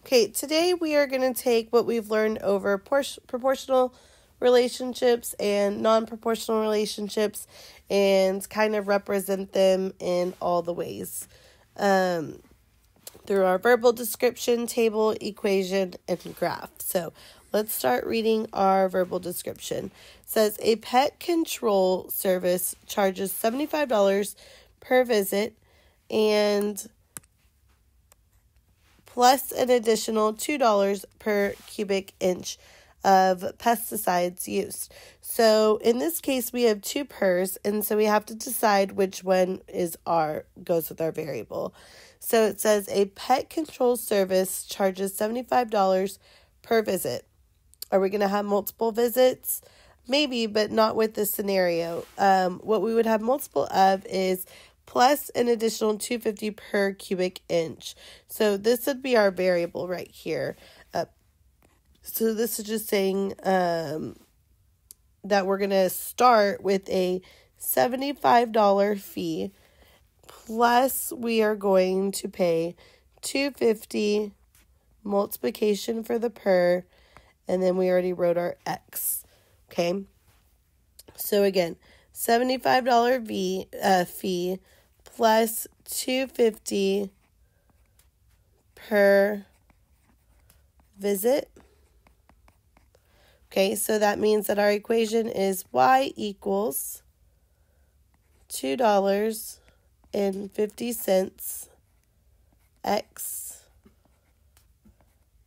Okay, today we are going to take what we've learned over proportional relationships and non-proportional relationships and kind of represent them in all the ways through our verbal description, table, equation, and graph. So let's start reading our verbal description. It says, a pet control service charges $75 per visit and plus an additional $2 per cubic inch of pesticides used. So in this case, we have two pers, and so we have to decide which one goes with our variable. So it says a pet control service charges $75 per visit. Are we going to have multiple visits? Maybe, but not with this scenario. What we would have multiple of is plus an additional $2.50 per cubic inch. So this would be our variable right here. So this is just saying that we're going to start with a $75 fee, plus we are going to pay $2.50 multiplication for the per, and then we already wrote our x. Okay, so again, $75 fee plus $2.50 per visit. Okay, so that means that our equation is y equals $2.50 x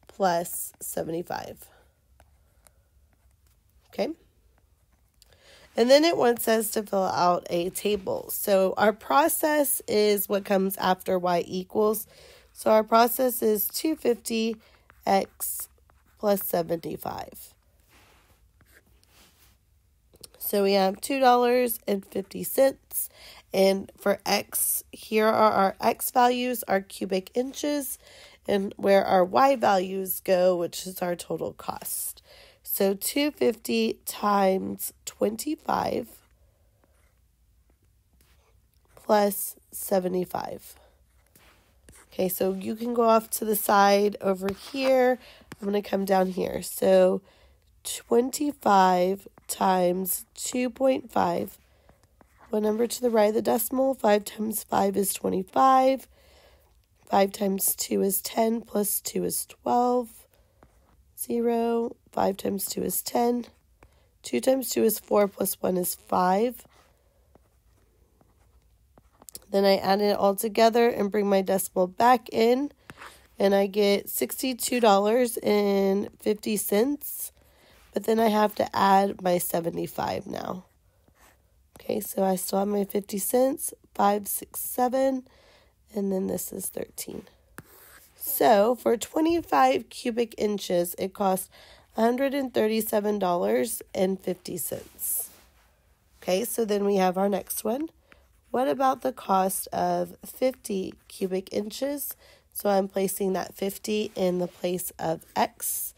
plus 75. Okay. And then it wants us to fill out a table. So our process is what comes after y equals. So our process is 250x plus 75. So we have $2.50. And for x, here are our x values, our cubic inches, and where our y values go, which is our total cost. So 250 times 25 plus 75. Okay, so you can go off to the side over here. I'm going to come down here. So 25 times 2.5. One number to the right of the decimal. 5 times 5 is 25. 5 times 2 is 10 plus 2 is 12. 0. 5 times 2 is 10. 2 times 2 is 4 plus 1 is 5. Then I add it all together and bring my decimal back in. And I get $62.50. But then I have to add my 75 now. Okay, so I still have my 50 cents. 5, 6, 7. And then this is 13. So for 25 cubic inches, it costs $137.50. Okay, so then we have our next one. What about the cost of 50 cubic inches? So I'm placing that 50 in the place of x.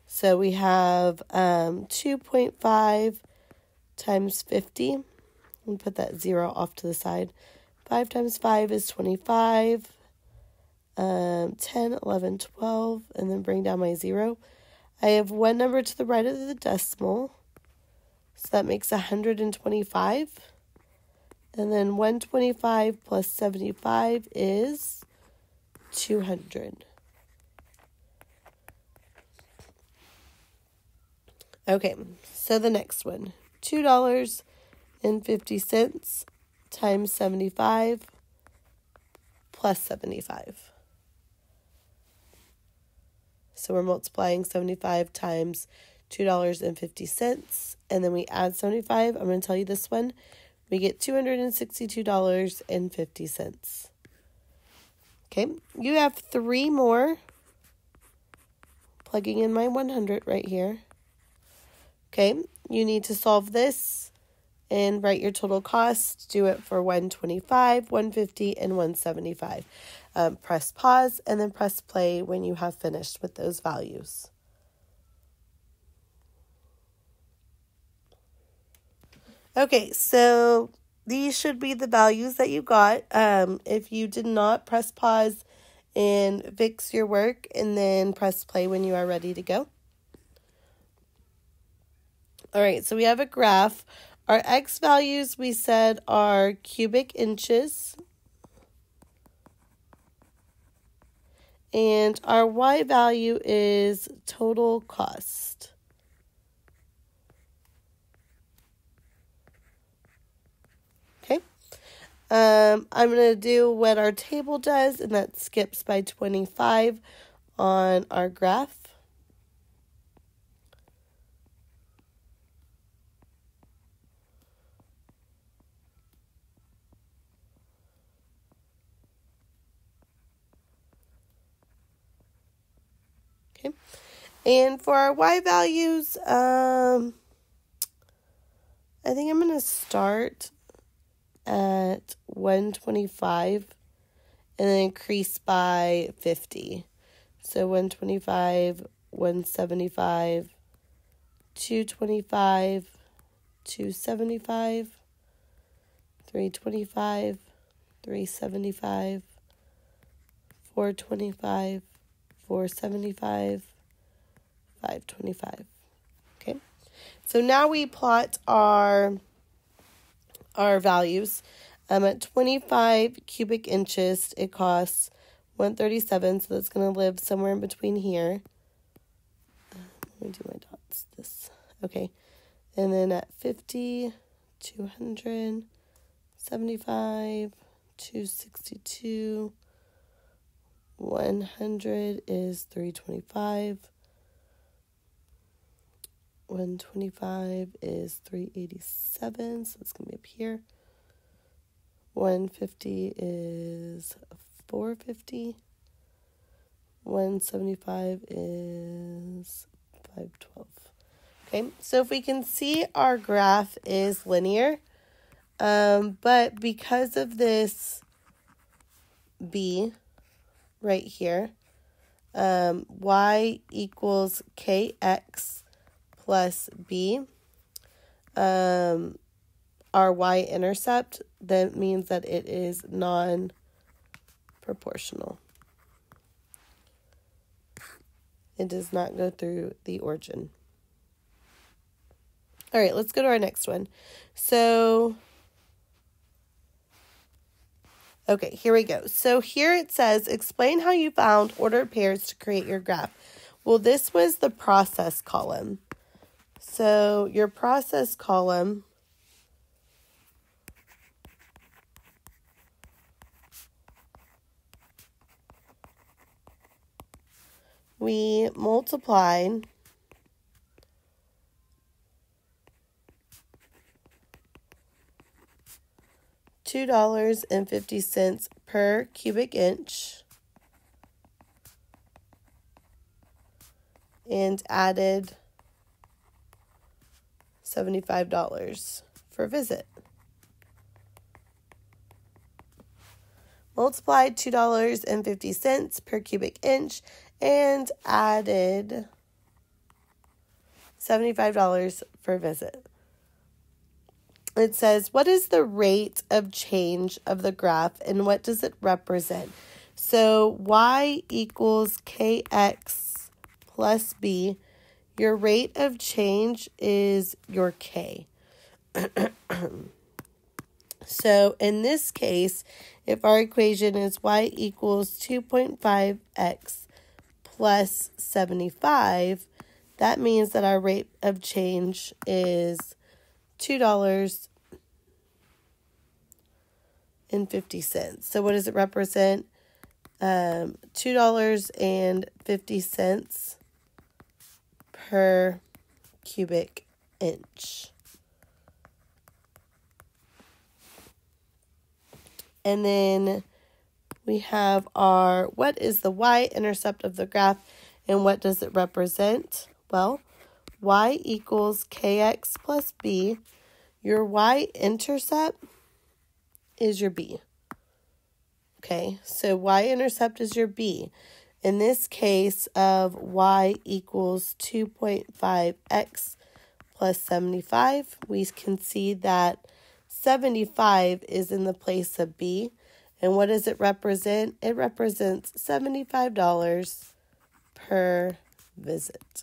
So we have 2.5 times 50. And put that 0 off to the side. 5 times 5 is 25. 10, 11, 12, and then bring down my 0. I have one number to the right of the decimal, so that makes 125. And then 125 plus 75 is 200. Okay, so the next one, $2.50 times 75 plus 75. So we're multiplying 75 times $2.50, and then we add 75. I'm going to tell you this one. We get $262.50. Okay, you have 3 more. Plugging in my 100 right here. Okay, you need to solve this and write your total cost. Do it for 125, 150, and 175. Press pause and then press play when you have finished with those values. Okay, so these should be the values that you got. If you did not, press pause and fix your work, and then press play when you are ready to go. All right, so we have a graph. Our x values we said are cubic inches. And our y value is total cost. Okay. I'm going to do what our table does, and that skips by 25 on our graph. Okay. And for our y values, I think I'm going to start at 125 and then increase by 50. So 125, 175, 225, 275, 325, 375, 425, 475, 525. Okay. So now we plot our values. At 25 cubic inches, it costs 137, so that's going to live somewhere in between here. Let me do my dots. This. Okay. And then at 50, 275, 262, 100 is 325. 125 is 387, so it's going to be up here. 150 is 450. 175 is 512. Okay, so if we can see, our graph is linear, but because of this b right here, y equals kx plus b, our y-intercept, that means that it is non-proportional. It does not go through the origin. All right, let's go to our next one. So, okay, here we go. So here it says, explain how you found ordered pairs to create your graph. Well, this was the process column. So your process column we multiplied $2.50 per cubic inch and added $75 for visit. Multiplied $2.50 per cubic inch and added $75 for visit. It says, what is the rate of change of the graph and what does it represent? So y equals kx plus b. Your rate of change is your k. So in this case, if our equation is y equals 2.5x plus 75, that means that our rate of change is $2.50. So what does it represent? $2.50 per cubic inch. And then we have our, what is the y-intercept of the graph and what does it represent? Well, y equals kx plus b. Your y-intercept is your b. Okay, so y-intercept is your b. In this case of y equals 2.5x plus 75, we can see that 75 is in the place of b, And what does it represent? It represents $75 per visit.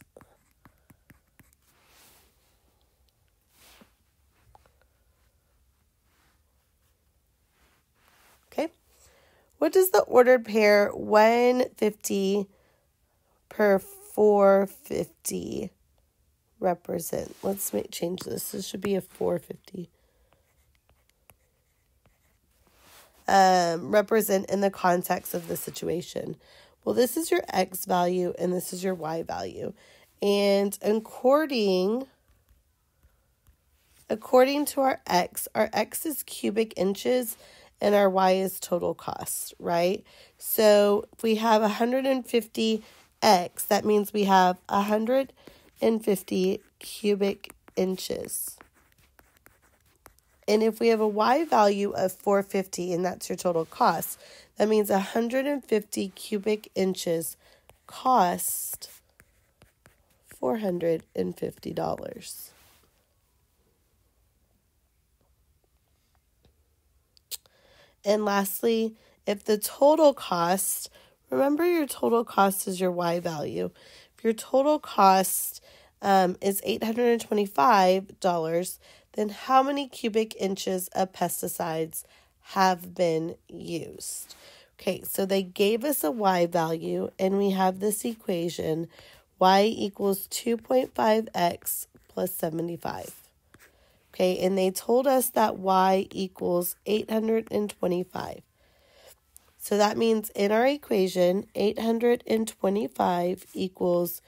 Okay. What does the ordered pair 150 per 450 represent? Let's change this. This should be a 450. Represent in the context of the situation. Well, this is your X value and this is your Y value. And according to our X is cubic inches and our Y is total cost, right? So if we have 150 X, that means we have 150 cubic inches. And if we have a Y value of 450, and that's your total cost, that means 150 cubic inches cost $450. And lastly, if the total cost, remember your total cost is your Y value. If your total cost is $825, then how many cubic inches of pesticides have been used? Okay, so they gave us a Y value, and we have this equation, Y equals 2.5x plus 75. Okay, and they told us that Y equals 825. So that means in our equation, 825 equals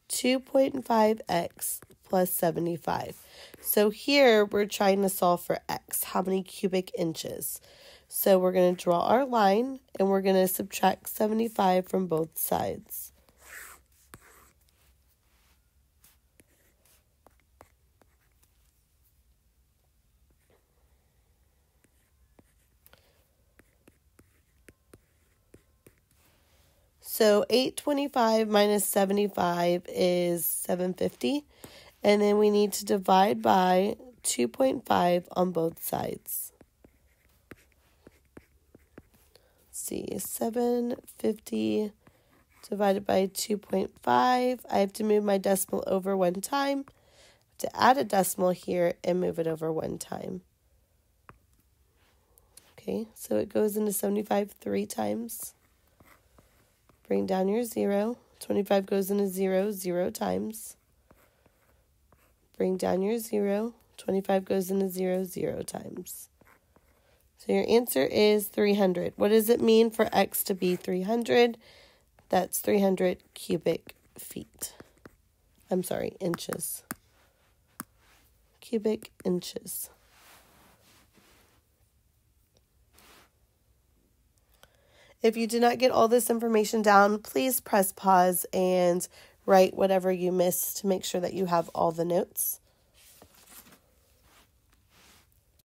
2.5x plus 75. So here we're trying to solve for x, how many cubic inches. So we're going to draw our line and we're going to subtract 75 from both sides. So 825 minus 75 is 750. And then we need to divide by 2.5 on both sides. Let's see, 750 divided by 2.5. I have to move my decimal over one time. I have to add a decimal here and move it over one time. Okay, so it goes into 75 3 times. Bring down your 0. 25 goes into 0 0 times. Bring down your 0. 25 goes into 0 0 times. So your answer is 300. What does it mean for x to be 300? That's 300 cubic feet. I'm sorry, inches. Cubic inches. If you did not get all this information down, please press pause and write whatever you missed to make sure that you have all the notes.